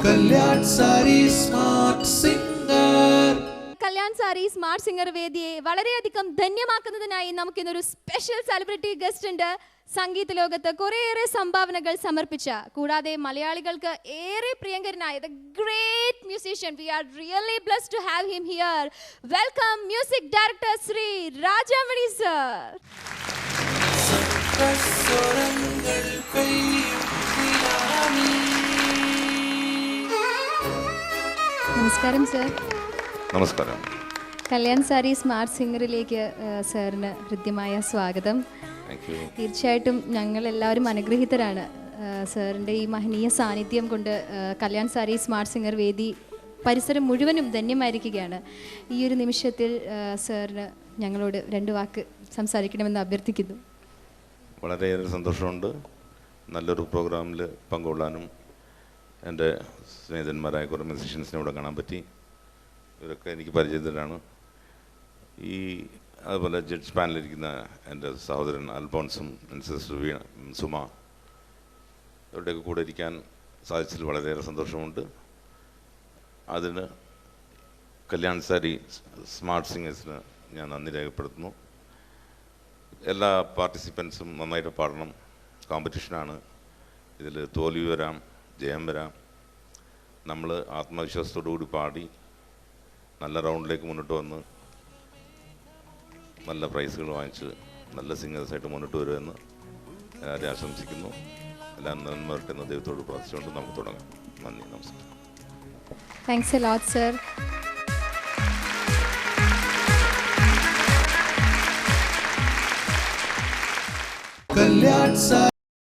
Kalyan sari smart singer. Kalyan sari smart singer വേദിയെ വളരെയധികം ധന്യമാക്കുന്നതിനായി നമുക്കിന്നൊരു സ്പെഷ്യൽ സെലിബ്രിറ്റി ഗസ്റ്റ് ഉണ്ട്. സംഗീത ലോകത്ത് കുറേയേറെ സംഭാവനകൾ സമർപ്പിച്ച, കൂടാതെ മലയാളികൾക്ക് ഏറെ പ്രിയങ്കരനായ the great musician. We are really blessed to have him here. Welcome music director Sri Rajamani sir. നമസ്കാരം സർ. നമസ്കാരം. കല്യാൺ സാരി സ്മാർട്ട് സിംഗറിലേക്ക് സാറിന് ഹൃദ്യമായ സ്വാഗതം. തീർച്ചയായിട്ടും ഞങ്ങൾ എല്ലാവരും അനുഗ്രഹീതരാണ്. സാറിൻ്റെ ഈ മഹനീയ സാന്നിധ്യം കൊണ്ട് കല്യാൺ സാരി സ്മാർട്ട് സിംഗർ വേദി പരിസരം മുഴുവനും ധന്യമായിരിക്കുകയാണ്. ഈ ഒരു നിമിഷത്തിൽ സാറിന് ഞങ്ങളോട് രണ്ട് വാക്ക് സംസാരിക്കണമെന്ന് അഭ്യർത്ഥിക്കുന്നു. വളരെയേറെ സന്തോഷമുണ്ട് നല്ലൊരു പ്രോഗ്രാമിൽ പങ്കുകൊള്ളാനും. എൻ്റെ സ്നേഹിതന്മാരായ കുറേ മ്യൂസീഷ്യൻസിനെ ഇവിടെ കാണാൻ പറ്റി. ഇവരൊക്കെ എനിക്ക് പരിചിതരാണ്. അതുപോലെ ജഡ്ജ് പാനലിരിക്കുന്ന എൻ്റെ സഹോദരൻ അൽഫോൺസും എൻ്റെ സിസ്റ്റർ സുമ, ഇവരുടെയൊക്കെ കൂടെ ഇരിക്കാൻ സാധിച്ചതിൽ വളരെയേറെ സന്തോഷമുണ്ട്. അതിന് കല്യാൺ സാരി സ്മാർട്ട് സിംഗേഴ്സിന് ഞാൻ നന്ദി രേഖപ്പെടുത്തുന്നു. എല്ലാ പാർട്ടിസിപ്പൻസും നന്നായിട്ട് പാടണം. കോമ്പറ്റീഷനാണ്. ഇതിൽ തോൽവി വരാം, ജയം വരാം. നമ്മൾ ആത്മവിശ്വാസത്തോടു കൂടി പാടി നല്ല റൗണ്ടിലേക്ക് മുന്നോട്ട് വന്ന് നല്ല പ്രൈസുകൾ വാങ്ങിച്ച് നല്ല സിംഗേഴ്സായിട്ട് മുന്നോട്ട് വരുമെന്ന് എല്ലാവരെയും ആശംസിക്കുന്നു. എല്ലാം നന്മ വരട്ടെ എന്ന് ദൈവത്തോട് പ്രാർത്ഥിച്ചുകൊണ്ട് നമുക്ക് തുടങ്ങാം. നന്ദി, നമസ്കാരം. Thanks a lot sir. Kalyan sari